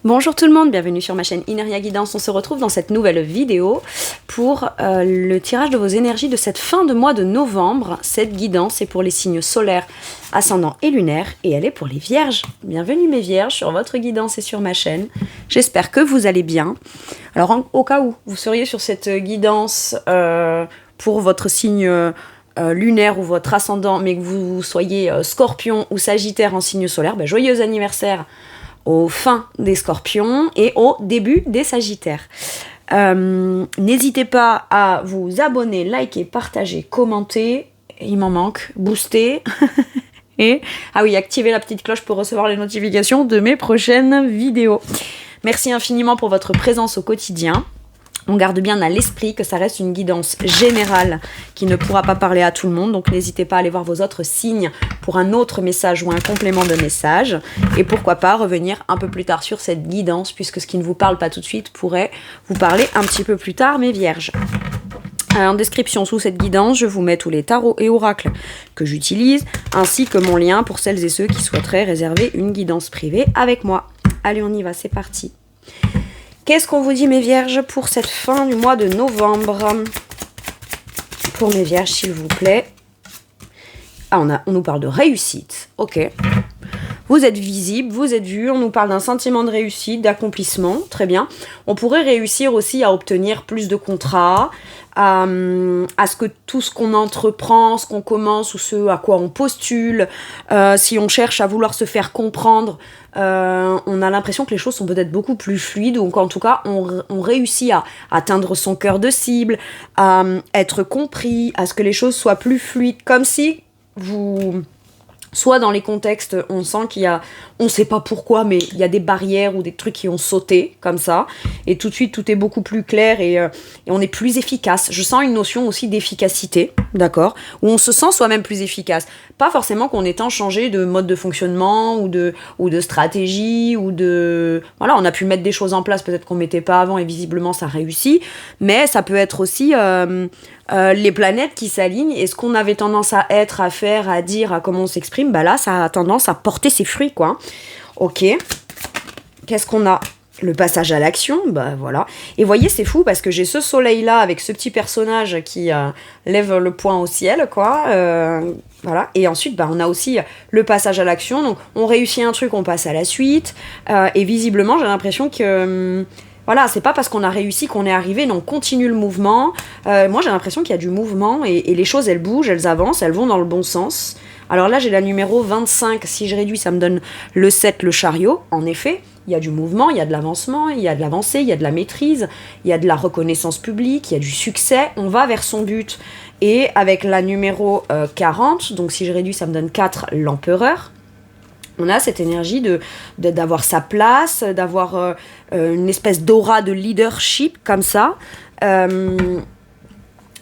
Bonjour tout le monde, bienvenue sur ma chaîne Ineria Guidance. On se retrouve dans cette nouvelle vidéo pour le tirage de vos énergies de cette fin de mois de novembre. Cette guidance est pour les signes solaires, ascendants et lunaires et elle est pour les vierges. Bienvenue mes vierges sur votre guidance et sur ma chaîne. J'espère que vous allez bien. Alors au cas où vous seriez sur cette guidance pour votre signe lunaire ou votre ascendant, mais que vous soyez scorpion ou sagittaire en signe solaire, joyeux anniversaire aux fins des scorpions et au début des sagittaires. N'hésitez pas à vous abonner, liker, partager, commenter, il m'en manque, booster, et activer la petite cloche pour recevoir les notifications de mes prochaines vidéos. Merci infiniment pour votre présence au quotidien. On garde bien à l'esprit que ça reste une guidance générale qui ne pourra pas parler à tout le monde. Donc n'hésitez pas à aller voir vos autres signes pour un autre message ou un complément de message. Et pourquoi pas revenir un peu plus tard sur cette guidance, puisque ce qui ne vous parle pas tout de suite pourrait vous parler un petit peu plus tard, mes vierges. En description sous cette guidance, je vous mets tous les tarots et oracles que j'utilise, ainsi que mon lien pour celles et ceux qui souhaiteraient réserver une guidance privée avec moi. Allez, on y va, c'est parti. Qu'est-ce qu'on vous dit, mes vierges, pour cette fin du mois de novembre? Pour mes vierges, s'il vous plaît. On nous parle de réussite. Ok. Vous êtes visible, vous êtes vu. On nous parle d'un sentiment de réussite, d'accomplissement. Très bien. On pourrait réussir aussi à obtenir plus de contrats, à ce que tout ce qu'on entreprend, ce qu'on commence ou ce à quoi on postule, si on cherche à vouloir se faire comprendre, on a l'impression que les choses sont peut-être beaucoup plus fluides, ou qu'en tout cas on réussit à atteindre son cœur de cible, à être compris, à ce que les choses soient plus fluides, comme si soit dans les contextes, on sent qu'il y a, on sait pas pourquoi, mais il y a des barrières ou des trucs qui ont sauté, comme ça, et tout de suite, tout est beaucoup plus clair et on est plus efficace. Je sens une notion aussi d'efficacité, d'accord, où on se sent soi-même plus efficace. Pas forcément qu'on ait tant changé de mode de fonctionnement ou de stratégie, ou de... Voilà, on a pu mettre des choses en place, peut-être qu'on mettait pas avant, et visiblement, ça réussit, mais ça peut être aussi... les planètes qui s'alignent, et ce qu'on avait tendance à être, à faire, à dire, à comment on s'exprime, là ça a tendance à porter ses fruits, quoi. Ok. Qu'est-ce qu'on a? Le passage à l'action, voilà. Et voyez, c'est fou parce que j'ai ce soleil-là avec ce petit personnage qui lève le poing au ciel, quoi. Voilà. Et ensuite, on a aussi le passage à l'action. Donc, on réussit un truc, on passe à la suite. Et visiblement, j'ai l'impression que... Voilà, c'est pas parce qu'on a réussi qu'on est arrivé, non, on continue le mouvement. Moi, j'ai l'impression qu'il y a du mouvement et les choses, elles bougent, elles avancent, elles vont dans le bon sens. Alors là, j'ai la numéro 25. Si je réduis, ça me donne le 7, le chariot. En effet, il y a du mouvement, il y a de l'avancement, il y a de l'avancée, il y a de la maîtrise, il y a de la reconnaissance publique, il y a du succès. On va vers son but. Et avec la numéro 40, donc si je réduis, ça me donne 4, l'empereur. On a cette énergie d'avoir sa place, d'avoir une espèce d'aura de leadership comme ça.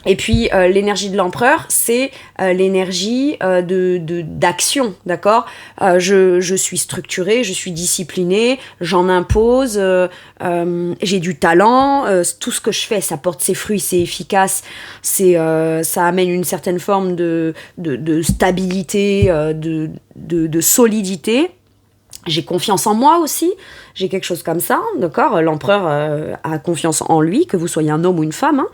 Et puis l'énergie de l'empereur, c'est l'énergie d'action, d'accord ? Je suis structurée, je suis disciplinée, j'en impose, j'ai du talent, tout ce que je fais, ça porte ses fruits, c'est efficace, ça amène une certaine forme de stabilité, de solidité. J'ai confiance en moi aussi, j'ai quelque chose comme ça, d'accord ? L'empereur a confiance en lui, que vous soyez un homme ou une femme. Hein.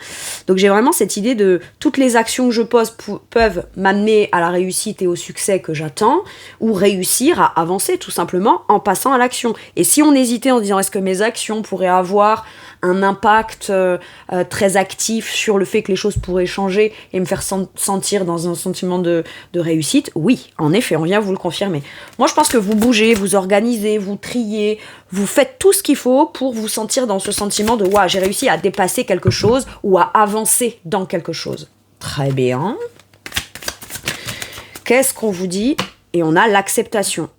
Donc j'ai vraiment cette idée de toutes les actions que je pose peuvent m'amener à la réussite et au succès que j'attends, ou réussir à avancer tout simplement en passant à l'action. Et si on hésitait en disant est-ce que mes actions pourraient avoir un impact très actif sur le fait que les choses pourraient changer et me faire sentir dans un sentiment de réussite, oui, en effet, on vient vous le confirmer. Moi, je pense que vous bougez, vous organisez, vous triez, vous faites tout ce qu'il faut pour vous sentir dans ce sentiment de « Waouh, j'ai réussi à dépasser quelque chose ou à avancer dans quelque chose ». Très bien. Qu'est-ce qu'on vous dit ? Et on a l'acceptation.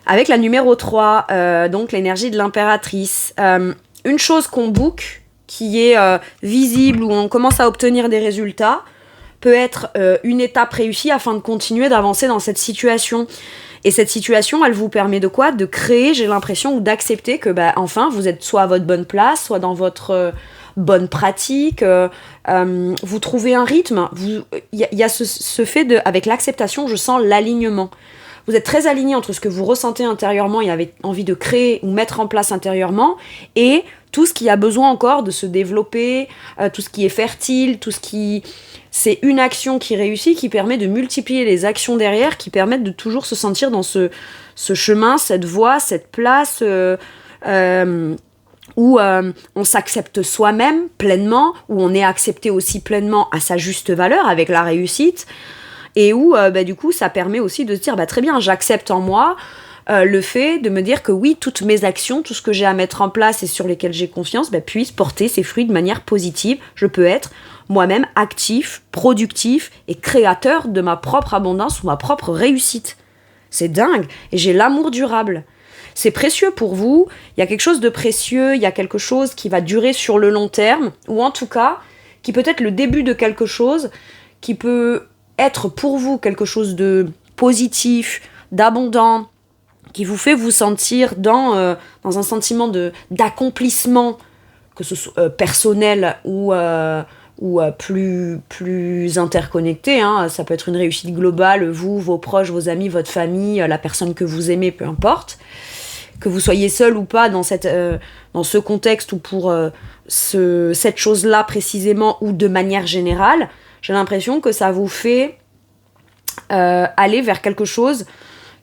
Avec la numéro 3, donc l'énergie de l'impératrice, une chose qu'on book, qui est visible, où on commence à obtenir des résultats, peut être une étape réussie afin de continuer d'avancer dans cette situation. Et cette situation, elle vous permet de quoi ? De créer, j'ai l'impression, ou d'accepter que, enfin, vous êtes soit à votre bonne place, soit dans votre bonne pratique, vous trouvez un rythme. Il y a ce fait avec l'acceptation, je sens l'alignement. vous êtes très aligné entre ce que vous ressentez intérieurement et avez envie de créer ou mettre en place intérieurement, et tout ce qui a besoin encore de se développer, tout ce qui est fertile, tout ce qui... C'est une action qui réussit, qui permet de multiplier les actions derrière, qui permettent de toujours se sentir dans ce chemin, cette voie, cette place où on s'accepte soi-même pleinement, où on est accepté aussi pleinement à sa juste valeur avec la réussite, et où du coup ça permet aussi de se dire très bien, j'accepte en moi le fait de me dire que oui, toutes mes actions, tout ce que j'ai à mettre en place et sur lesquels j'ai confiance puissent porter ses fruits de manière positive. Je peux être moi-même actif, productif et créateur de ma propre abondance ou ma propre réussite. C'est dingue. Et j'ai l'amour durable. C'est précieux pour vous. Il y a quelque chose de précieux, il y a quelque chose qui va durer sur le long terme, ou en tout cas, qui peut être le début de quelque chose qui peut être pour vous quelque chose de positif, d'abondant, qui vous fait vous sentir dans un sentiment d'accomplissement, que ce soit personnel ou plus interconnecté. Ça peut être une réussite globale, vous, vos proches, vos amis, votre famille, la personne que vous aimez, peu importe. Que vous soyez seul ou pas dans ce contexte ou pour cette chose-là précisément ou de manière générale, j'ai l'impression que ça vous fait aller vers quelque chose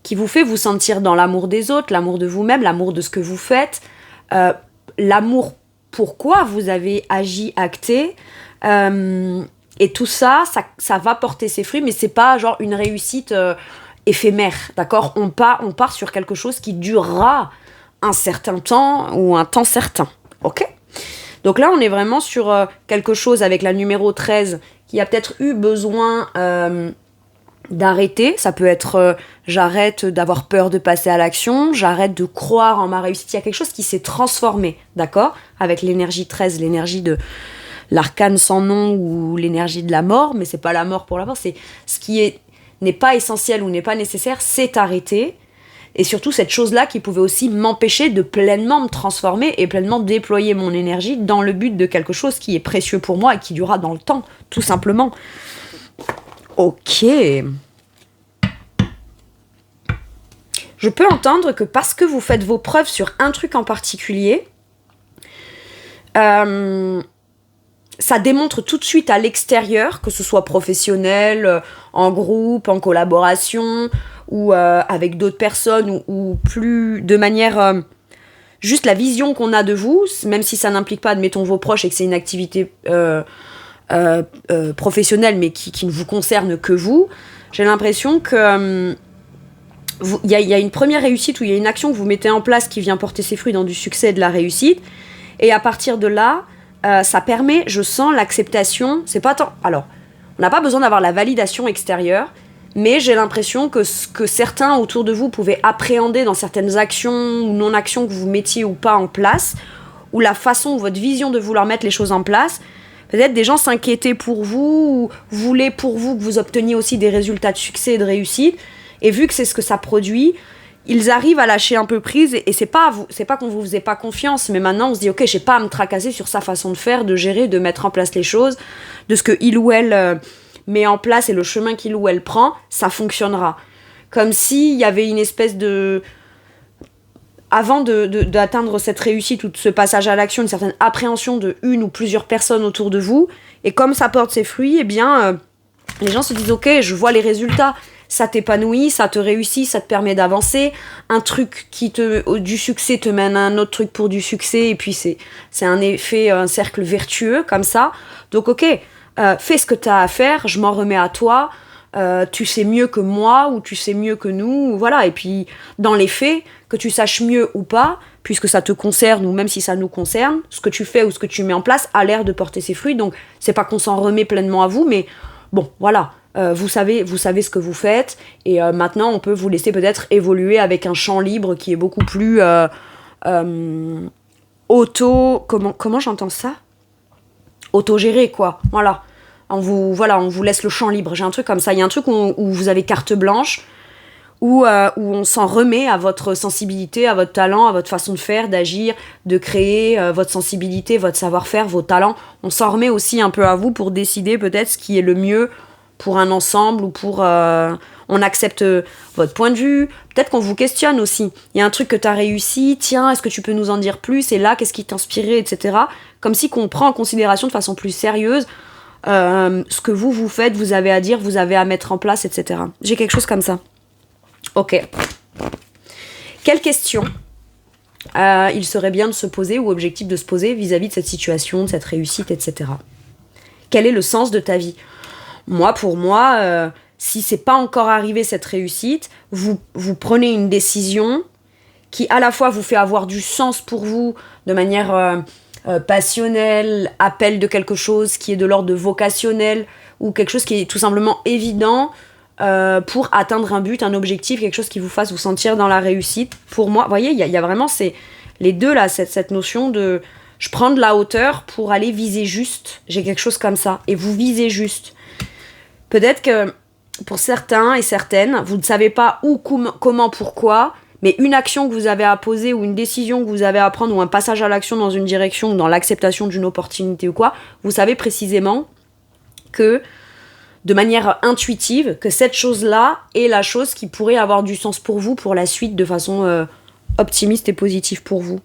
qui vous fait vous sentir dans l'amour des autres, l'amour de vous-même, l'amour de ce que vous faites, l'amour pourquoi vous avez agi, acté, et tout ça va porter ses fruits, mais c'est pas genre une réussite éphémère, d'accord ? On part sur quelque chose qui durera un certain temps ou un temps certain, ok ? Donc là, on est vraiment sur quelque chose avec la numéro 13 qui a peut-être eu besoin d'arrêter. Ça peut être j'arrête d'avoir peur de passer à l'action, j'arrête de croire en ma réussite. Il y a quelque chose qui s'est transformé, d'accord ? Avec l'énergie 13, l'énergie de l'arcane sans nom ou l'énergie de la mort, mais c'est pas la mort pour la mort, c'est ce qui n'est pas essentiel ou n'est pas nécessaire, c'est arrêté. Et surtout cette chose-là qui pouvait aussi m'empêcher de pleinement me transformer et pleinement déployer mon énergie dans le but de quelque chose qui est précieux pour moi et qui durera dans le temps, tout simplement. Ok. Je peux entendre que parce que vous faites vos preuves sur un truc en particulier, ça démontre tout de suite à l'extérieur, que ce soit professionnel, en groupe, en collaboration, ou avec d'autres personnes, ou plus de manière... juste la vision qu'on a de vous, même si ça n'implique pas, admettons, vos proches et que c'est une activité professionnelle, mais qui ne vous concerne que vous, j'ai l'impression que... il y a une première réussite où il y a une action que vous mettez en place qui vient porter ses fruits dans du succès et de la réussite, et à partir de là, ça permet, je sens l'acceptation, c'est pas tant... Alors, on n'a pas besoin d'avoir la validation extérieure, mais j'ai l'impression que ce que certains autour de vous pouvaient appréhender dans certaines actions ou non-actions que vous mettiez ou pas en place, ou la façon ou votre vision de vouloir mettre les choses en place, peut-être des gens s'inquiétaient pour vous, ou voulaient pour vous que vous obteniez aussi des résultats de succès et de réussite, et vu que c'est ce que ça produit, ils arrivent à lâcher un peu prise, et c'est pas qu'on vous faisait pas confiance, mais maintenant on se dit ok, j'ai pas à me tracasser sur sa façon de faire, de gérer, de mettre en place les choses, de ce que il ou elle met en place et le chemin qu'il ou elle prend, ça fonctionnera. Comme s'il y avait une espèce de... Avant d'atteindre cette réussite ou de ce passage à l'action, une certaine appréhension de une ou plusieurs personnes autour de vous, et comme ça porte ses fruits, eh bien, les gens se disent ok, je vois les résultats, ça t'épanouit, ça te réussit, ça te permet d'avancer, un truc du succès te mène à un autre truc pour du succès, et puis c'est un effet, un cercle vertueux comme ça. Donc ok, fais ce que t'as à faire, je m'en remets à toi, tu sais mieux que moi ou tu sais mieux que nous, voilà. Et puis dans les faits, que tu saches mieux ou pas, puisque ça te concerne ou même si ça nous concerne, ce que tu fais ou ce que tu mets en place a l'air de porter ses fruits. Donc c'est pas qu'on s'en remet pleinement à vous, mais bon, voilà. Vous savez ce que vous faites, et maintenant on peut vous laisser peut-être évoluer avec un champ libre qui est beaucoup plus comment j'entends ça, autogéré, quoi. Voilà, on vous laisse le champ libre. J'ai un truc comme ça, il y a un truc où vous avez carte blanche, où on s'en remet à votre sensibilité, à votre talent, à votre façon de faire, d'agir, de créer, votre sensibilité, votre savoir-faire, vos talents. On s'en remet aussi un peu à vous pour décider peut-être ce qui est le mieux pour un ensemble ou pour... on accepte votre point de vue. Peut-être qu'on vous questionne aussi. Il y a un truc que tu as réussi, tiens, est-ce que tu peux nous en dire plus? Et là, qu'est-ce qui t'inspirait, etc. Comme si qu'on prend en considération de façon plus sérieuse ce que vous faites, vous avez à dire, vous avez à mettre en place, etc. J'ai quelque chose comme ça. Ok. Quelle question il serait bien de se poser ou objectif de se poser vis-à-vis de cette situation, de cette réussite, etc. Quel est le sens de ta vie? Moi, pour moi, si c'est pas encore arrivé cette réussite, vous prenez une décision qui à la fois vous fait avoir du sens pour vous de manière passionnelle, appel de quelque chose qui est de l'ordre de vocationnel ou quelque chose qui est tout simplement évident pour atteindre un but, un objectif, quelque chose qui vous fasse vous sentir dans la réussite. Pour moi, vous voyez, il y a vraiment les deux là, cette notion de je prends de la hauteur pour aller viser juste. J'ai quelque chose comme ça. Et vous visez juste. Peut-être que pour certains et certaines, vous ne savez pas où, comment, pourquoi, mais une action que vous avez à poser ou une décision que vous avez à prendre ou un passage à l'action dans une direction ou dans l'acceptation d'une opportunité ou quoi, vous savez précisément que de manière intuitive, que cette chose-là est la chose qui pourrait avoir du sens pour vous pour la suite de façon optimiste et positive pour vous.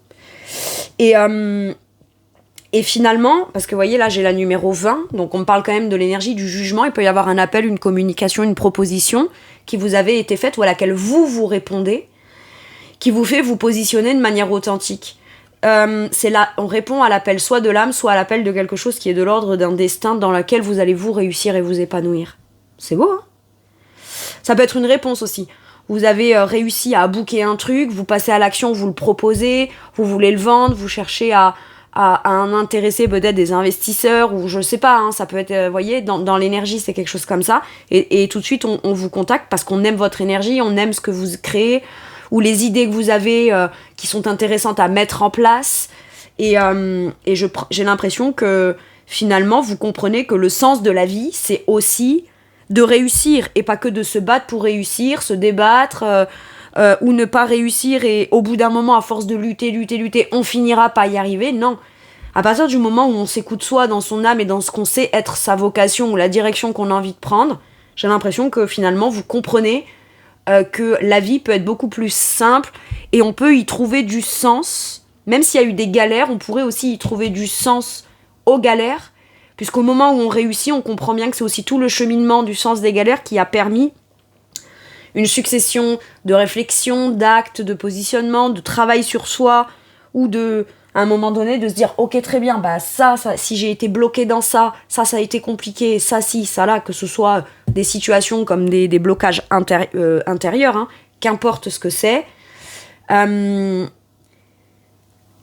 Et finalement, parce que vous voyez là j'ai la numéro 20, donc on me parle quand même de l'énergie du jugement, il peut y avoir un appel, une communication, une proposition qui vous avait été faite ou à laquelle vous répondez, qui vous fait vous positionner de manière authentique. C'est là, on répond à l'appel soit de l'âme, soit à l'appel de quelque chose qui est de l'ordre d'un destin dans lequel vous allez vous réussir et vous épanouir. C'est beau, hein? Ça peut être une réponse aussi. Vous avez réussi à booker un truc, vous passez à l'action, vous le proposez, vous voulez le vendre, vous cherchez à en intéresser peut-être des investisseurs ou je sais pas, hein, ça peut être, vous voyez, dans l'énergie c'est quelque chose comme ça et tout de suite on vous contacte parce qu'on aime votre énergie, on aime ce que vous créez ou les idées que vous avez qui sont intéressantes à mettre en place et j'ai l'impression que finalement vous comprenez que le sens de la vie c'est aussi de réussir et pas que de se battre pour réussir, se débattre ou ne pas réussir et au bout d'un moment à force de lutter, on finira par y arriver. Non, à partir du moment où on s'écoute soi dans son âme et dans ce qu'on sait être sa vocation ou la direction qu'on a envie de prendre, j'ai l'impression que finalement vous comprenez que la vie peut être beaucoup plus simple et on peut y trouver du sens. Même s'il y a eu des galères, on pourrait aussi y trouver du sens aux galères, puisqu'au moment où on réussit, on comprend bien que c'est aussi tout le cheminement du sens des galères qui a permis une succession de réflexions, d'actes, de positionnement, de travail sur soi, ou de, à un moment donné, de se dire « Ok, très bien, bah ça, si j'ai été bloqué dans ça a été compliqué, ça, là », que ce soit des situations comme des blocages intérieurs, hein, qu'importe ce que c'est.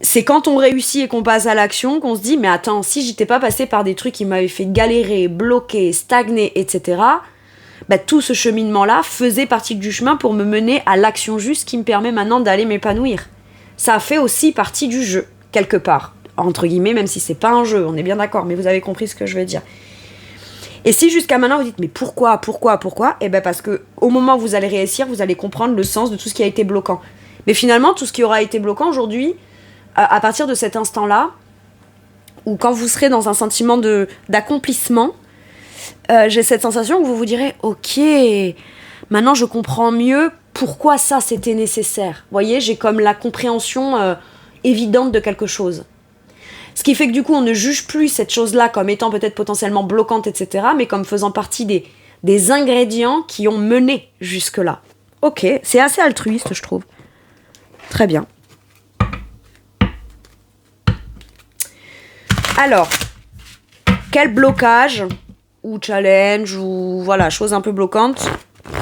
C'est quand on réussit et qu'on passe à l'action qu'on se dit « Mais attends, si j'étais pas passé par des trucs qui m'avaient fait galérer, bloquer, stagner, etc., bah, tout ce cheminement-là faisait partie du chemin pour me mener à l'action juste qui me permet maintenant d'aller m'épanouir. » Ça a fait aussi partie du jeu, quelque part. Entre guillemets, même si c'est pas un jeu, on est bien d'accord, mais vous avez compris ce que je veux dire. Et si jusqu'à maintenant vous dites « Mais pourquoi ?» Eh ben parce que au moment où vous allez réussir, vous allez comprendre le sens de tout ce qui a été bloquant. Mais finalement, tout ce qui aura été bloquant aujourd'hui, à partir de cet instant-là, ou quand vous serez dans un sentiment d'accomplissement, j'ai cette sensation que vous vous direz « Ok, maintenant je comprends mieux pourquoi ça c'était nécessaire. » Vous voyez, j'ai comme la compréhension évidente de quelque chose. Ce qui fait que du coup, on ne juge plus cette chose-là comme étant peut-être potentiellement bloquante, etc., mais comme faisant partie des ingrédients qui ont mené jusque-là. Ok, c'est assez altruiste, je trouve. Très bien. Alors, quel blocage ou challenge ou voilà, chose un peu bloquante,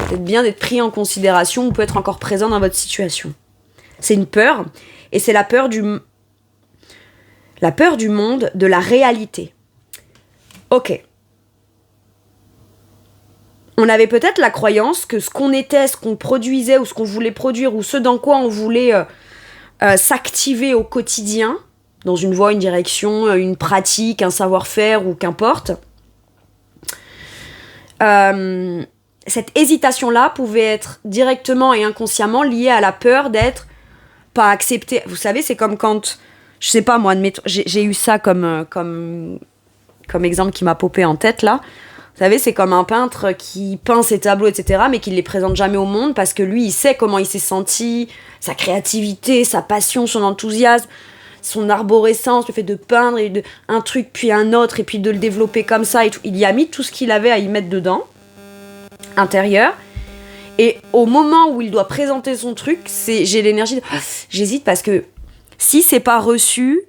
peut-être bien d'être pris en considération ou peut être encore présent dans votre situation. C'est une peur, et c'est la peur du monde, de la réalité. Ok. On avait peut-être la croyance que ce qu'on était, ce qu'on produisait ou ce qu'on voulait produire ou ce dans quoi on voulait s'activer au quotidien, dans une voie, une direction, une pratique, un savoir-faire ou qu'importe, cette hésitation-là pouvait être directement et inconsciemment liée à la peur d'être pas accepté. Vous savez, c'est comme quand, je sais pas moi, admettons, j'ai eu ça comme exemple qui m'a popé en tête là. Vous savez, c'est comme un peintre qui peint ses tableaux, etc., mais qui ne les présente jamais au monde parce que lui, il sait comment il s'est senti, sa créativité, sa passion, son enthousiasme, son arborescence, le fait de peindre un truc puis un autre et puis de le développer comme ça et tout. Il y a mis tout ce qu'il avait à y mettre dedans, intérieur. Et au moment où il doit présenter son truc, j'ai l'énergie de... J'hésite parce que si c'est pas reçu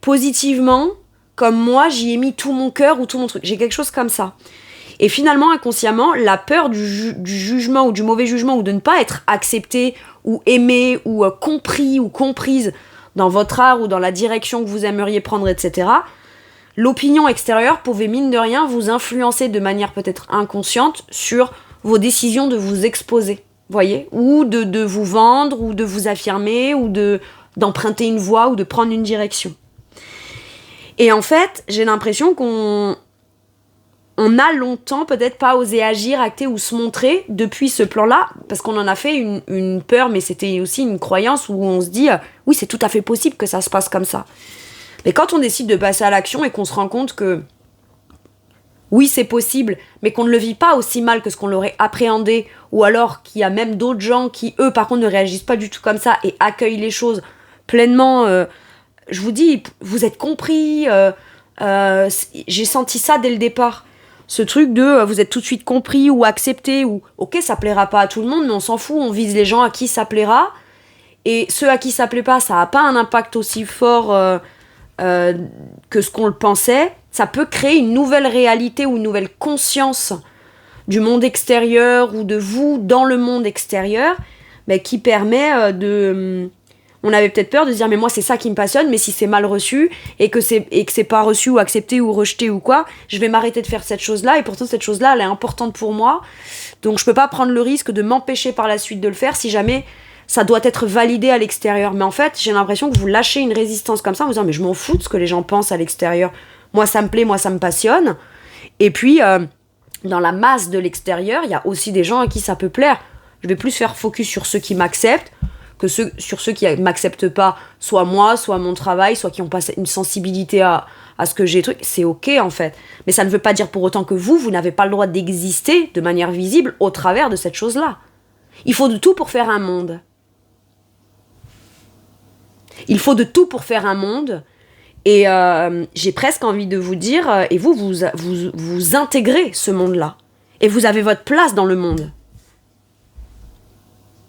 positivement, comme moi, j'y ai mis tout mon cœur ou tout mon truc. J'ai quelque chose comme ça. Et finalement, inconsciemment, la peur du jugement ou du mauvais jugement ou de ne pas être accepté ou aimé ou compris ou comprise dans votre art ou dans la direction que vous aimeriez prendre, etc., l'opinion extérieure pouvait, mine de rien, vous influencer de manière peut-être inconsciente sur vos décisions de vous exposer, voyez, ou de vous vendre, ou de vous affirmer, ou d'emprunter une voie, ou de prendre une direction. Et en fait, j'ai l'impression qu'on a longtemps peut-être pas osé agir, acter ou se montrer depuis ce plan-là, parce qu'on en a fait une peur, mais c'était aussi une croyance où on se dit oui, c'est tout à fait possible que ça se passe comme ça. Mais quand on décide de passer à l'action et qu'on se rend compte que oui, c'est possible, mais qu'on ne le vit pas aussi mal que ce qu'on l'aurait appréhendé, ou alors qu'il y a même d'autres gens qui, eux, par contre, ne réagissent pas du tout comme ça et accueillent les choses pleinement. Je vous dis, vous êtes compris, j'ai senti ça dès le départ. Ce truc de vous êtes tout de suite compris ou accepté, ou ok, ça plaira pas à tout le monde, mais on s'en fout, on vise les gens à qui ça plaira. Et ceux à qui ça plaît pas, ça n'a pas un impact aussi fort que ce qu'on le pensait. Ça peut créer une nouvelle réalité ou une nouvelle conscience du monde extérieur ou de vous dans le monde extérieur, mais qui permet de... On avait peut-être peur de se dire mais moi c'est ça qui me passionne, mais si c'est mal reçu et que c'est pas reçu ou accepté ou rejeté ou quoi, je vais m'arrêter de faire cette chose-là et pourtant cette chose-là elle est importante pour moi, donc je peux pas prendre le risque de m'empêcher par la suite de le faire si jamais ça doit être validé à l'extérieur. Mais en fait j'ai l'impression que vous lâchez une résistance comme ça en vous disant mais je m'en fous de ce que les gens pensent à l'extérieur, moi ça me plaît, moi ça me passionne. Et puis dans la masse de l'extérieur il y a aussi des gens à qui ça peut plaire. Je vais plus faire focus sur ceux qui m'acceptent que sur ceux qui m'acceptent pas, soit moi, soit mon travail, soit qui ont pas une sensibilité à ce que j'ai truc, c'est ok en fait. Mais ça ne veut pas dire pour autant que vous n'avez pas le droit d'exister de manière visible au travers de cette chose-là. Il faut de tout pour faire un monde. Il faut de tout pour faire un monde. Et j'ai presque envie de vous dire, et vous intégrez ce monde-là. Et vous avez votre place dans le monde.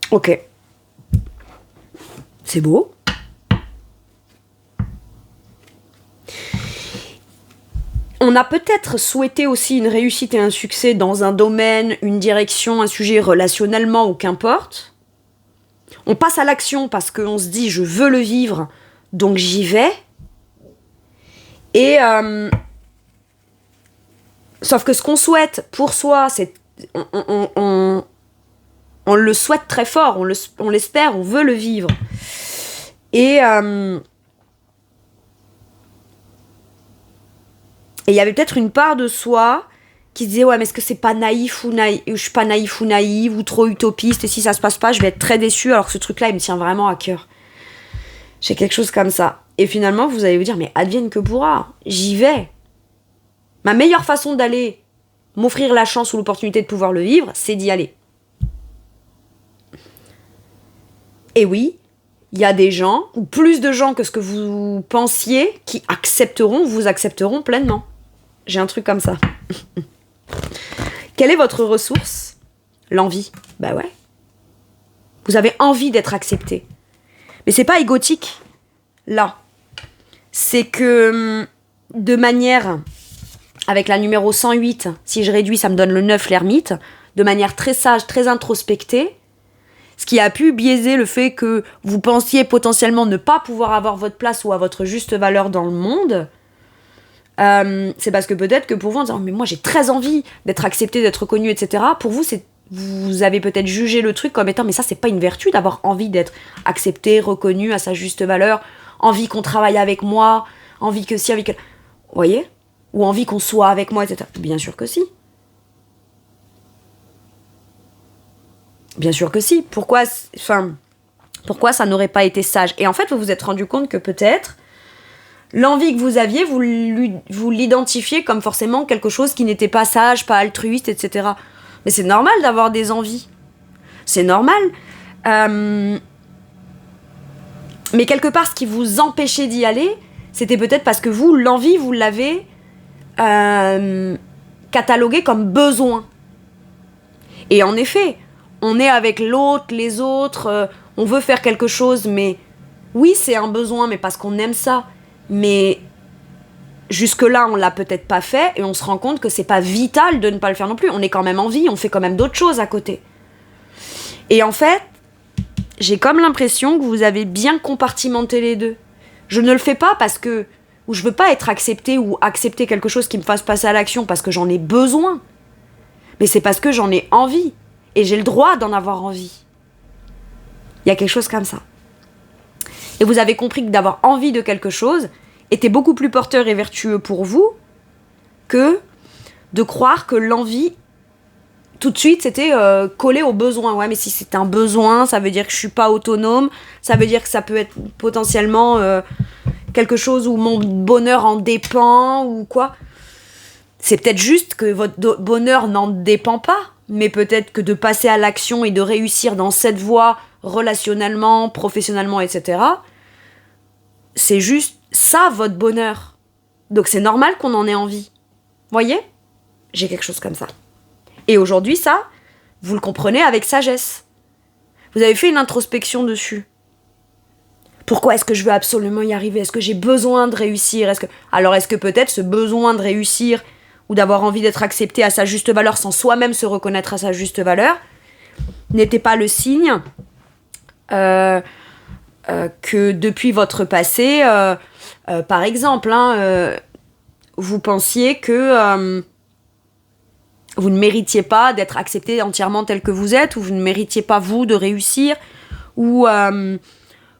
Ok. C'est beau. On a peut-être souhaité aussi une réussite et un succès dans un domaine, une direction, un sujet relationnellement ou qu'importe. On passe à l'action parce qu'on se dit je veux le vivre, donc j'y vais. Et sauf que ce qu'on souhaite pour soi, c'est on le souhaite très fort, on l'espère, on veut le vivre. Et il y avait peut-être une part de soi qui se disait ouais mais est-ce que c'est pas naïf ou je suis pas naïf ou naïve ou trop utopiste et si ça se passe pas je vais être très déçue alors que ce truc là il me tient vraiment à cœur. J'ai quelque chose comme ça. Et finalement vous allez vous dire mais advienne que pourra, j'y vais. Ma meilleure façon d'aller m'offrir la chance ou l'opportunité de pouvoir le vivre, c'est d'y aller. Et oui, il y a des gens, ou plus de gens que ce que vous pensiez, qui vous accepteront pleinement. J'ai un truc comme ça. Quelle est votre ressource ? L'envie. Bah ouais. Vous avez envie d'être accepté. Mais c'est pas égotique, là. C'est que, de manière, avec la numéro 108, si je réduis, ça me donne le 9, l'ermite, de manière très sage, très introspectée, ce qui a pu biaiser le fait que vous pensiez potentiellement ne pas pouvoir avoir votre place ou à votre juste valeur dans le monde, c'est parce que peut-être que pour vous, en disant « mais moi j'ai très envie d'être accepté, d'être reconnu, etc. » Pour vous, vous avez peut-être jugé le truc comme étant « mais ça c'est pas une vertu d'avoir envie d'être accepté, reconnu à sa juste valeur, envie qu'on travaille avec moi, envie que si, envie que... » Vous voyez ? Ou envie qu'on soit avec moi, etc. Bien sûr que si. Bien sûr que si. Pourquoi ça n'aurait pas été sage ? Et en fait, vous vous êtes rendu compte que peut-être L'envie que vous aviez, vous l'identifiez comme forcément quelque chose qui n'était pas sage, pas altruiste, etc. Mais c'est normal d'avoir des envies. C'est normal. Mais quelque part, ce qui vous empêchait d'y aller, c'était peut-être parce que vous, l'envie, vous l'avez catalogué comme besoin. Et en effet, on est avec l'autre, les autres, on veut faire quelque chose, mais oui, c'est un besoin, mais parce qu'on aime ça. Mais jusque-là, on l'a peut-être pas fait, et on se rend compte que c'est pas vital de ne pas le faire non plus. On est quand même en vie, on fait quand même d'autres choses à côté. Et en fait, j'ai comme l'impression que vous avez bien compartimenté les deux. Je ne le fais pas parce que... ou je veux pas être acceptée ou accepter quelque chose qui me fasse passer à l'action parce que j'en ai besoin. Mais c'est parce que j'en ai envie. Et j'ai le droit d'en avoir envie. Il y a quelque chose comme ça. Et vous avez compris que d'avoir envie de quelque chose était beaucoup plus porteur et vertueux pour vous que de croire que l'envie, tout de suite, c'était collé au besoin. Ouais, mais si c'est un besoin, ça veut dire que je suis pas autonome, ça veut dire que ça peut être potentiellement quelque chose où mon bonheur en dépend ou quoi. C'est peut-être juste que votre bonheur n'en dépend pas, mais peut-être que de passer à l'action et de réussir dans cette voie relationnellement, professionnellement, etc., c'est juste ça, votre bonheur. Donc c'est normal qu'on en ait envie. Voyez ? J'ai quelque chose comme ça. Et aujourd'hui, ça, vous le comprenez avec sagesse. Vous avez fait une introspection dessus. Pourquoi est-ce que je veux absolument y arriver ? Est-ce que j'ai besoin de réussir ? Alors est-ce que peut-être ce besoin de réussir ou d'avoir envie d'être accepté à sa juste valeur sans soi-même se reconnaître à sa juste valeur n'était pas le signe que depuis votre passé, par exemple, vous pensiez que vous ne méritiez pas d'être accepté entièrement tel que vous êtes, ou vous ne méritiez pas, vous, de réussir, ou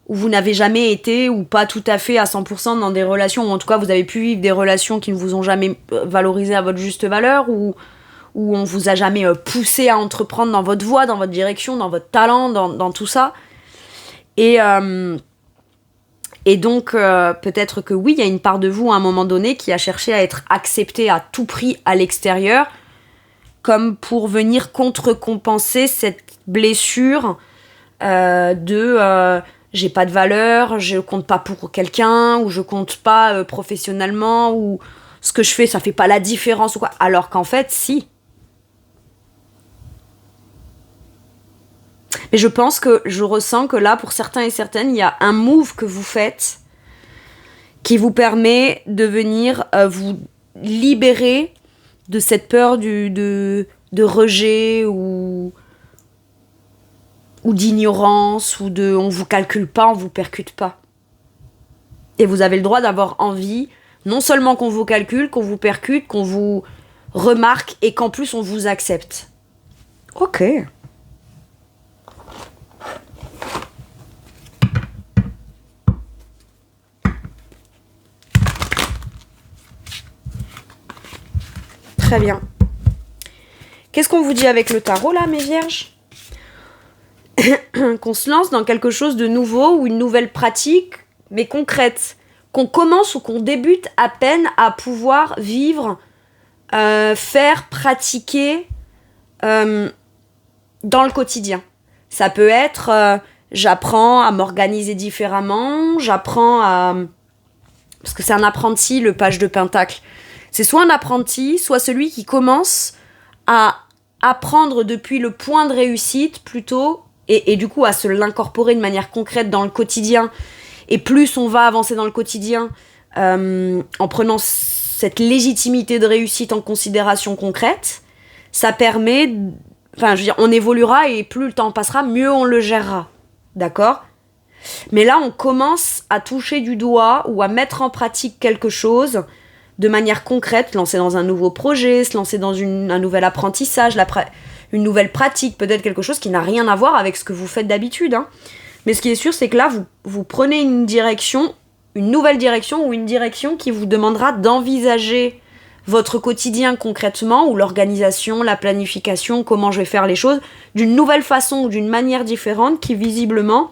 vous n'avez jamais été, ou pas tout à fait à 100% dans des relations, ou en tout cas vous avez pu vivre des relations qui ne vous ont jamais valorisé à votre juste valeur, ou on vous a jamais poussé à entreprendre dans votre voie, dans votre direction, dans votre talent, dans tout ça. Et donc, peut-être que oui, il y a une part de vous, à un moment donné, qui a cherché à être accepté à tout prix à l'extérieur, comme pour venir contre-compenser cette blessure j'ai pas de valeur, je compte pas pour quelqu'un, ou je compte pas professionnellement, ou ce que je fais, ça fait pas la différence, ou quoi. Alors qu'en fait, si. Mais je pense que je ressens que là, pour certains et certaines, il y a un move que vous faites qui vous permet de venir vous libérer de cette peur de rejet ou d'ignorance ou de on vous calcule pas, on vous percute pas. Et vous avez le droit d'avoir envie, non seulement qu'on vous calcule, qu'on vous percute, qu'on vous remarque et qu'en plus on vous accepte. Ok. Très bien. Qu'est-ce qu'on vous dit avec le tarot là, mes vierges ? Qu'on se lance dans quelque chose de nouveau ou une nouvelle pratique, mais concrète. Qu'on commence ou qu'on débute à peine à pouvoir vivre, faire, pratiquer dans le quotidien. Ça peut être j'apprends à m'organiser différemment, j'apprends à... Parce que c'est un apprenti, le page de Pentacle. C'est soit un apprenti, soit celui qui commence à apprendre depuis le point de réussite plutôt, et du coup à se l'incorporer de manière concrète dans le quotidien. Et plus on va avancer dans le quotidien en prenant cette légitimité de réussite en considération concrète, ça permet... Enfin, je veux dire, on évoluera et plus le temps passera, mieux on le gérera. D'accord ? Mais là, on commence à toucher du doigt ou à mettre en pratique quelque chose de manière concrète, se lancer dans un nouveau projet, se lancer dans un nouvel apprentissage, une nouvelle pratique, peut-être quelque chose qui n'a rien à voir avec ce que vous faites d'habitude. Hein. Mais ce qui est sûr, c'est que là, vous prenez une direction, une nouvelle direction ou une direction qui vous demandera d'envisager votre quotidien concrètement, ou l'organisation, la planification, comment je vais faire les choses, d'une nouvelle façon ou d'une manière différente qui visiblement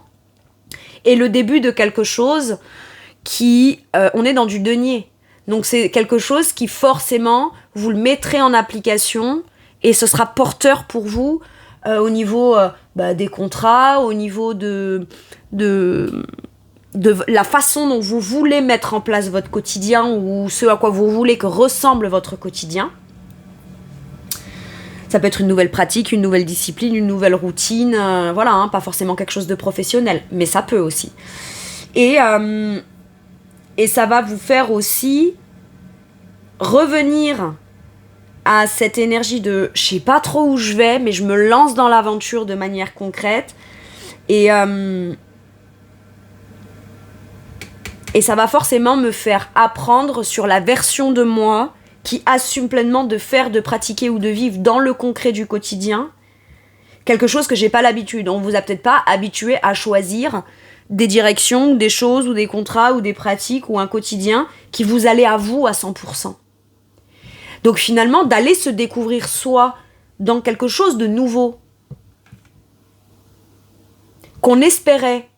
est le début de quelque chose on est dans du denier. Donc c'est quelque chose qui forcément, vous le mettrez en application et ce sera porteur pour vous au niveau des contrats, au niveau de la façon dont vous voulez mettre en place votre quotidien ou ce à quoi vous voulez que ressemble votre quotidien. Ça peut être une nouvelle pratique, une nouvelle discipline, une nouvelle routine, pas forcément quelque chose de professionnel, mais ça peut aussi. Et ça va vous faire aussi revenir à cette énergie de je sais pas trop où je vais, mais je me lance dans l'aventure de manière concrète. Et ça va forcément me faire apprendre sur la version de moi qui assume pleinement de faire, de pratiquer ou de vivre dans le concret du quotidien quelque chose que j'ai pas l'habitude. On vous a peut-être pas habitué à choisir des directions, des choses ou des contrats ou des pratiques ou un quotidien qui vous allait à vous à 100%. Donc finalement, d'aller se découvrir soi dans quelque chose de nouveau qu'on espérait,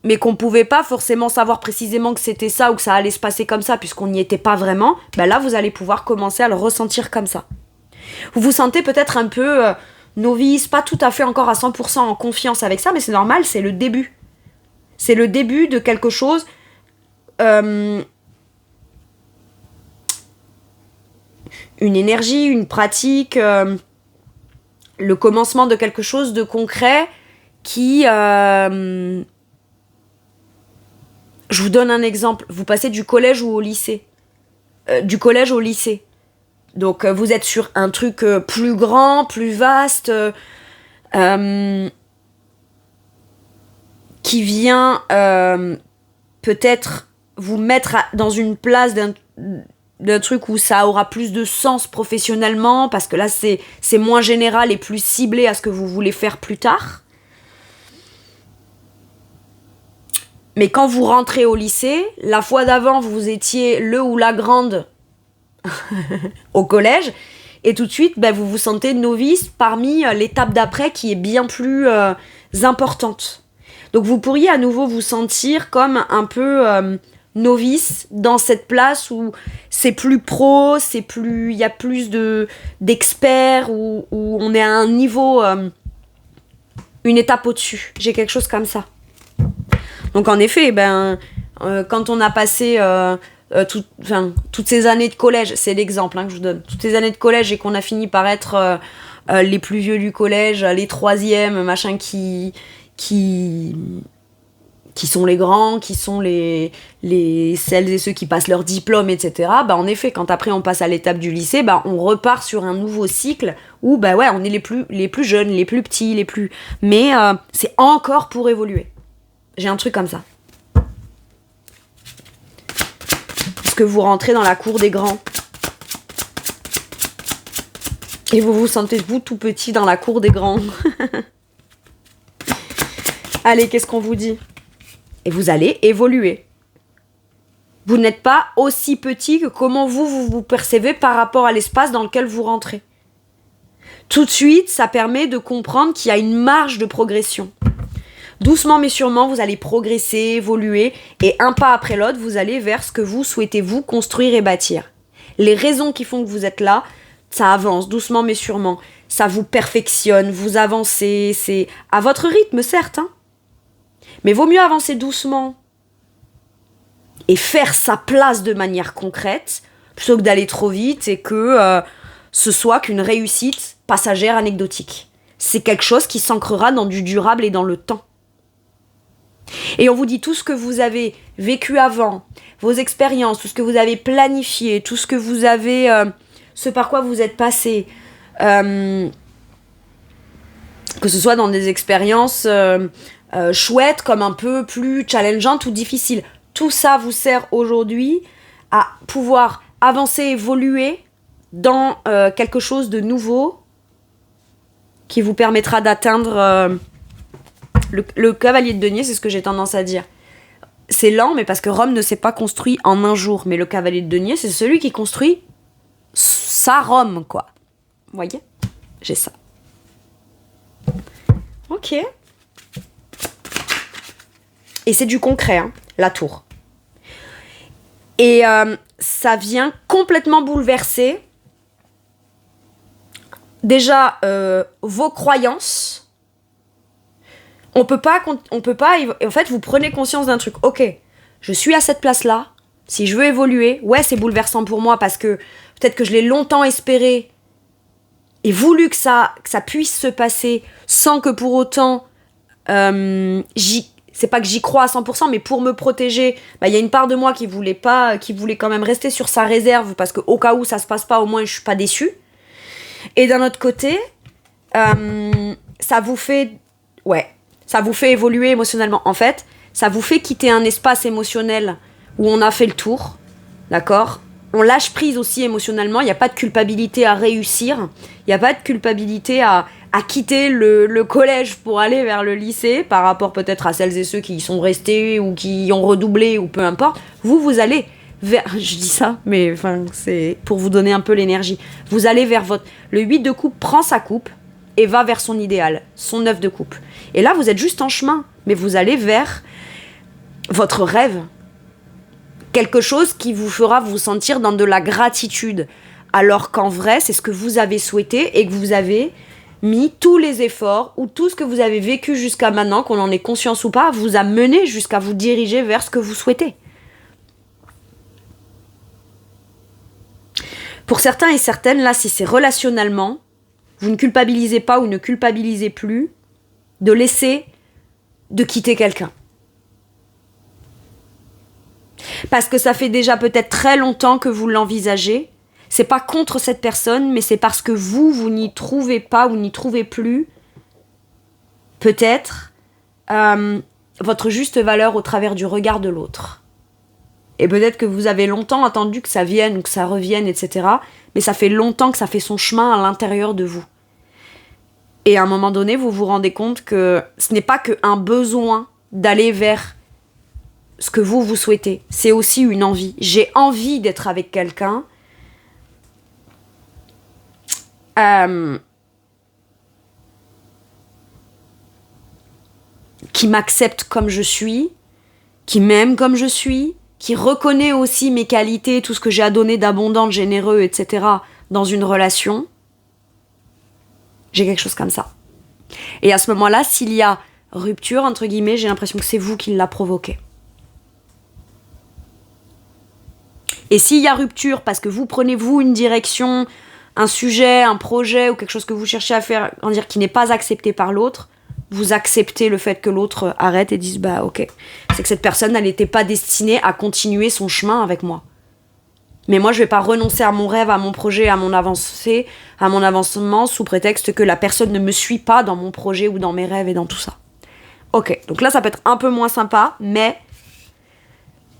mais qu'on pouvait pas forcément savoir précisément que c'était ça ou que ça allait se passer comme ça puisqu'on n'y était pas vraiment, là vous allez pouvoir commencer à le ressentir comme ça. Vous vous sentez peut-être un peu novice, pas tout à fait encore à 100% en confiance avec ça, mais c'est normal, c'est le début. C'est le début de quelque chose une énergie, une pratique, le commencement de quelque chose de concret qui... je vous donne un exemple. Vous passez du collège ou au lycée. Du collège au lycée. Donc vous êtes sur un truc plus grand, plus vaste, qui vient peut-être vous mettre dans une place d'un truc où ça aura plus de sens professionnellement, parce que là c'est moins général et plus ciblé à ce que vous voulez faire plus tard. Mais quand vous rentrez au lycée, la fois d'avant vous étiez le ou la grande au collège, et tout de suite vous vous sentez novice parmi l'étape d'après qui est bien plus importante. Donc vous pourriez à nouveau vous sentir comme un peu novice dans cette place où c'est plus pro, il y a plus d'experts, où on est à un niveau, une étape au-dessus. J'ai quelque chose comme ça. Donc en effet, quand on a passé toutes ces années de collège, c'est l'exemple que je vous donne, toutes ces années de collège et qu'on a fini par être les plus vieux du collège, les troisièmes, machin, qui sont les grands, qui sont les celles et ceux qui passent leur diplôme, etc. En effet, quand après on passe à l'étape du lycée, on repart sur un nouveau cycle où on est les plus jeunes, les plus petits, mais c'est encore pour évoluer. J'ai un truc comme ça. Parce que vous rentrez dans la cour des grands. Et vous vous sentez, vous, tout petit dans la cour des grands. Allez, qu'est-ce qu'on vous dit ? Et vous allez évoluer. Vous n'êtes pas aussi petit que comment vous percevez par rapport à l'espace dans lequel vous rentrez. Tout de suite, ça permet de comprendre qu'il y a une marge de progression. Doucement mais sûrement, vous allez progresser, évoluer, et un pas après l'autre, vous allez vers ce que vous souhaitez vous construire et bâtir. Les raisons qui font que vous êtes là, ça avance doucement mais sûrement. Ça vous perfectionne, vous avancez, c'est à votre rythme certes, mais vaut mieux avancer doucement et faire sa place de manière concrète plutôt que d'aller trop vite et que ce soit qu'une réussite passagère anecdotique. C'est quelque chose qui s'ancrera dans du durable et dans le temps. Et on vous dit tout ce que vous avez vécu avant, vos expériences, tout ce que vous avez planifié, tout ce que vous avez, ce par quoi vous êtes passé, que ce soit dans des expériences chouettes comme un peu plus challengeantes ou difficiles. Tout ça vous sert aujourd'hui à pouvoir avancer, évoluer dans quelque chose de nouveau qui vous permettra d'atteindre... Le cavalier de denier, c'est ce que j'ai tendance à dire. C'est lent, mais parce que Rome ne s'est pas construit en un jour. Mais le cavalier de denier, c'est celui qui construit sa Rome, quoi. Vous voyez ? J'ai ça. Ok. Et c'est du concret, la tour. Et ça vient complètement bouleverser déjà vos croyances. On peut pas, en fait, vous prenez conscience d'un truc. Ok, je suis à cette place-là. Si je veux évoluer, ouais, c'est bouleversant pour moi parce que peut-être que je l'ai longtemps espéré et voulu que ça puisse se passer sans que pour autant c'est pas que j'y crois à 100%, mais pour me protéger, il y a une part de moi qui voulait quand même rester sur sa réserve parce que au cas où ça se passe pas, au moins je suis pas déçue. Et d'un autre côté, ça vous fait évoluer émotionnellement. En fait, ça vous fait quitter un espace émotionnel où on a fait le tour, d'accord ? On lâche prise aussi émotionnellement, il n'y a pas de culpabilité à réussir, il n'y a pas de culpabilité à quitter le collège pour aller vers le lycée, par rapport peut-être à celles et ceux qui y sont restés ou qui ont redoublé ou peu importe. Vous allez vers... Je dis ça, mais enfin, c'est pour vous donner un peu l'énergie. Vous allez vers votre... Le 8 de coupe prend sa coupe et va vers son idéal, son 9 de coupe. Et là, vous êtes juste en chemin, mais vous allez vers votre rêve. Quelque chose qui vous fera vous sentir dans de la gratitude. Alors qu'en vrai, c'est ce que vous avez souhaité et que vous avez mis tous les efforts ou tout ce que vous avez vécu jusqu'à maintenant, qu'on en ait conscience ou pas, vous a mené jusqu'à vous diriger vers ce que vous souhaitez. Pour certains et certaines, là, si c'est relationnellement, vous ne culpabilisez pas ou ne culpabilisez plus de quitter quelqu'un. Parce que ça fait déjà peut-être très longtemps que vous l'envisagez. C'est pas contre cette personne, mais c'est parce que vous n'y trouvez pas ou n'y trouvez plus, peut-être, votre juste valeur au travers du regard de l'autre. Et peut-être que vous avez longtemps attendu que ça vienne ou que ça revienne, etc. Mais ça fait longtemps que ça fait son chemin à l'intérieur de vous. Et à un moment donné, vous vous rendez compte que ce n'est pas qu'un besoin d'aller vers ce que vous souhaitez. C'est aussi une envie. J'ai envie d'être avec quelqu'un qui m'accepte comme je suis, qui m'aime comme je suis, qui reconnaît aussi mes qualités, tout ce que j'ai à donner d'abondant, de généreux, etc. dans une relation. J'ai quelque chose comme ça. Et à ce moment-là, s'il y a rupture, entre guillemets, j'ai l'impression que c'est vous qui l'a provoqué. Et s'il y a rupture parce que vous prenez vous une direction, un sujet, un projet ou quelque chose que vous cherchez à faire, en dire qui n'est pas accepté par l'autre, vous acceptez le fait que l'autre arrête et dise ok, c'est que cette personne elle n'était pas destinée à continuer son chemin avec moi. Mais moi je vais pas renoncer à mon rêve, à mon projet, à mon avancée, à mon avancement sous prétexte que la personne ne me suit pas dans mon projet ou dans mes rêves et dans tout ça. Ok, donc là ça peut être un peu moins sympa, mais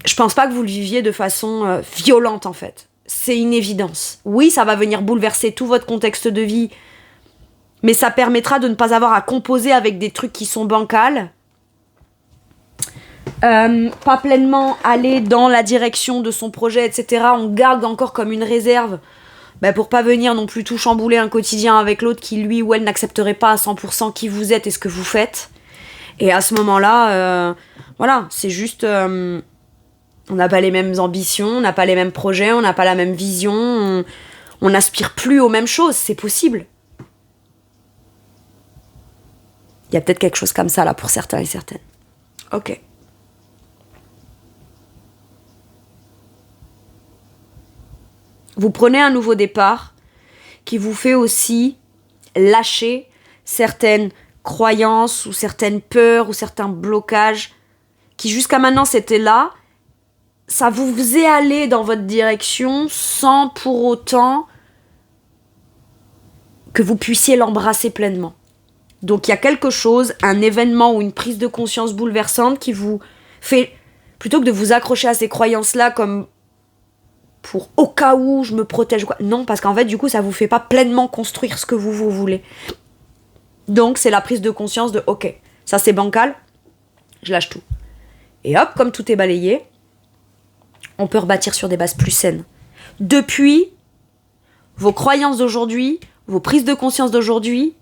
je pense pas que vous le viviez de façon violente en fait. C'est une évidence. Oui, ça va venir bouleverser tout votre contexte de vie, mais ça permettra de ne pas avoir à composer avec des trucs qui sont bancals. Pas pleinement aller dans la direction de son projet, etc. On garde encore comme une réserve pour pas venir non plus tout chambouler un quotidien avec l'autre qui lui ou elle n'accepterait pas à 100% qui vous êtes et ce que vous faites. Et à ce moment-là, voilà, c'est juste... on n'a pas les mêmes ambitions, on n'a pas les mêmes projets, on n'a pas la même vision, on n'aspire plus aux mêmes choses, c'est possible. Il y a peut-être quelque chose comme ça là pour certains et certaines. Ok. Vous prenez un nouveau départ qui vous fait aussi lâcher certaines croyances ou certaines peurs ou certains blocages qui jusqu'à maintenant c'était là. Ça vous faisait aller dans votre direction sans pour autant que vous puissiez l'embrasser pleinement. Donc il y a quelque chose, un événement ou une prise de conscience bouleversante qui vous fait, plutôt que de vous accrocher à ces croyances-là comme pour au cas où je me protège, quoi. Non, parce qu'en fait du coup ça vous fait pas pleinement construire ce que vous voulez. Donc c'est la prise de conscience de ok, ça c'est bancal, je lâche tout. Et hop, comme tout est balayé, on peut rebâtir sur des bases plus saines. Depuis, vos croyances d'aujourd'hui, vos prises de conscience d'aujourd'hui,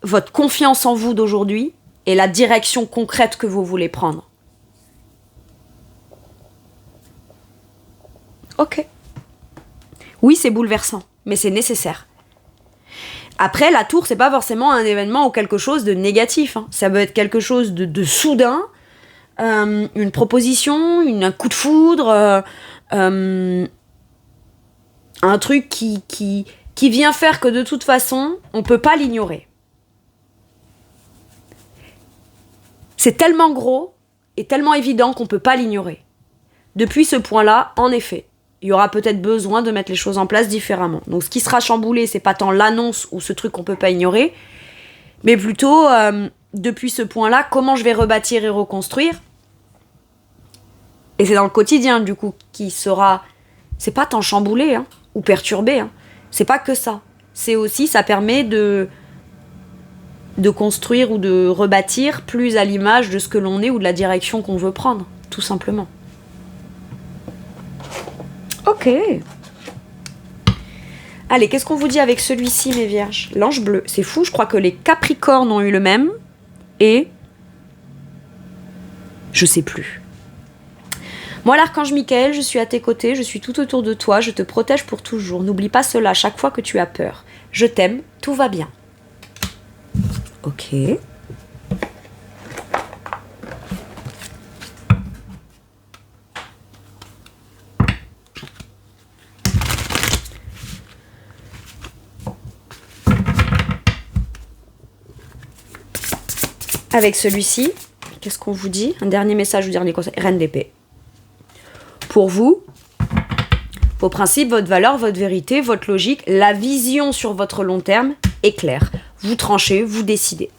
votre confiance en vous d'aujourd'hui et la direction concrète que vous voulez prendre. Ok. Oui, c'est bouleversant, mais c'est nécessaire. Après, la tour, c'est pas forcément un événement ou quelque chose de négatif. Hein. Ça peut être quelque chose de soudain, une proposition, un coup de foudre, un truc qui vient faire que de toute façon, on peut pas l'ignorer. C'est tellement gros et tellement évident qu'on peut pas l'ignorer. Depuis ce point-là, en effet, il y aura peut-être besoin de mettre les choses en place différemment. Donc ce qui sera chamboulé, c'est pas tant l'annonce ou ce truc qu'on peut pas ignorer, mais plutôt, depuis ce point-là, comment je vais rebâtir et reconstruire. Et c'est dans le quotidien, du coup, qui sera... C'est pas tant chamboulé, hein, ou perturbé, hein. C'est pas que ça. C'est aussi, ça permet de construire ou de rebâtir plus à l'image de ce que l'on est ou de la direction qu'on veut prendre, tout simplement. Ok. Allez, qu'est-ce qu'on vous dit avec celui-ci, mes vierges? L'ange bleu, c'est fou, je crois que les capricornes ont eu le même, et... je sais plus. Moi, l'archange Michael, je suis à tes côtés, je suis tout autour de toi, je te protège pour toujours. N'oublie pas cela chaque fois que tu as peur. Je t'aime, tout va bien. Ok. Avec celui-ci, qu'est-ce qu'on vous dit? Un dernier message ou dernier conseil? Reine d'épée. Pour vous, vos principes, votre valeur, votre vérité, votre logique, la vision sur votre long terme est claire. Vous tranchez, vous décidez.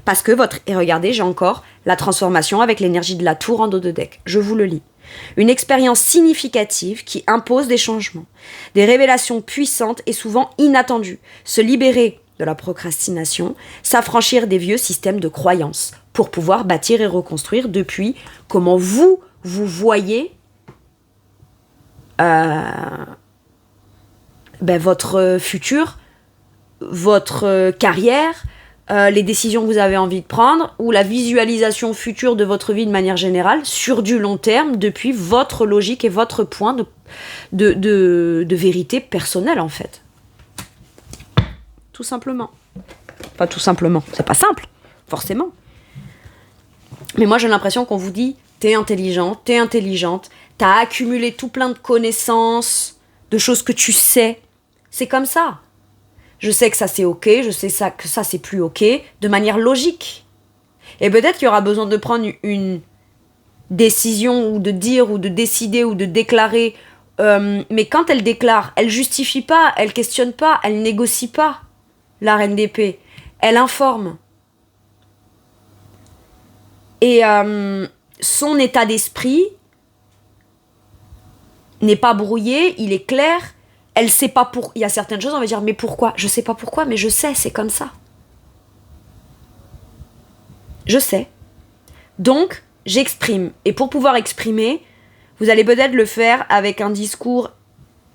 Parce que votre... Et regardez, j'ai encore la transformation avec l'énergie de la tour en dos de deck. Je vous le lis. Une expérience significative qui impose des changements. Des révélations puissantes et souvent inattendues. Se libérer de la procrastination, s'affranchir des vieux systèmes de croyances pour pouvoir bâtir et reconstruire depuis comment vous voyez votre futur, votre carrière, les décisions que vous avez envie de prendre ou la visualisation future de votre vie de manière générale sur du long terme depuis votre logique et votre point de vérité personnelle en fait. Tout simplement. Pas tout simplement, c'est pas simple, forcément. Mais moi j'ai l'impression qu'on vous dit t'es intelligent, t'es intelligente, t'as accumulé tout plein de connaissances, de choses que tu sais. C'est comme ça. Je sais que ça c'est ok, je sais que ça c'est plus ok, de manière logique. Et peut-être qu'il y aura besoin de prendre une décision ou de dire ou de décider ou de déclarer. Mais quand elle déclare, elle justifie pas, elle questionne pas, elle négocie pas. La reine d'épée, elle informe. Et son état d'esprit n'est pas brouillé, il est clair. Elle sait pas pour. Il y a certaines choses, on va dire, mais pourquoi? Je sais pas pourquoi, mais je sais, c'est comme ça. Je sais. Donc, j'exprime. Et pour pouvoir exprimer, vous allez peut-être le faire avec un discours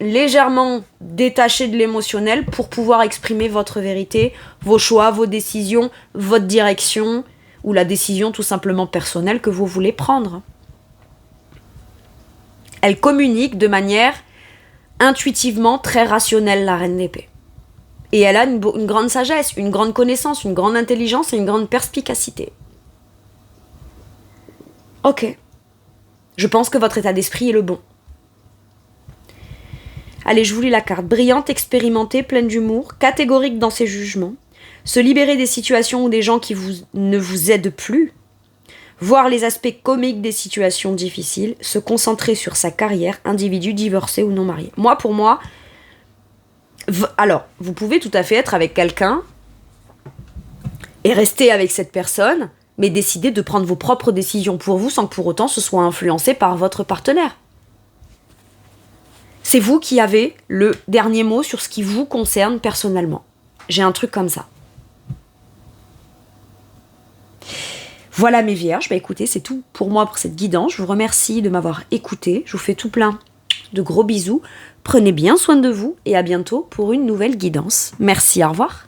légèrement détaché de l'émotionnel pour pouvoir exprimer votre vérité, vos choix, vos décisions, votre direction ou la décision tout simplement personnelle que vous voulez prendre. Elle communique de manière intuitivement très rationnelle, la reine d'épée. Et elle a une grande sagesse, une grande connaissance, une grande intelligence et une grande perspicacité. Ok. Je pense que votre état d'esprit est le bon. Allez, je vous lis la carte. Brillante, expérimentée, pleine d'humour, catégorique dans ses jugements, se libérer des situations ou des gens qui ne vous aident plus, voir les aspects comiques des situations difficiles, se concentrer sur sa carrière, individu divorcé ou non marié. Moi, pour moi, alors, vous pouvez tout à fait être avec quelqu'un et rester avec cette personne, mais décider de prendre vos propres décisions pour vous sans que pour autant ce soit influencé par votre partenaire. C'est vous qui avez le dernier mot sur ce qui vous concerne personnellement. J'ai un truc comme ça. Voilà mes vierges, écoutez, c'est tout pour moi pour cette guidance. Je vous remercie de m'avoir écouté. Je vous fais tout plein de gros bisous. Prenez bien soin de vous et à bientôt pour une nouvelle guidance. Merci, au revoir.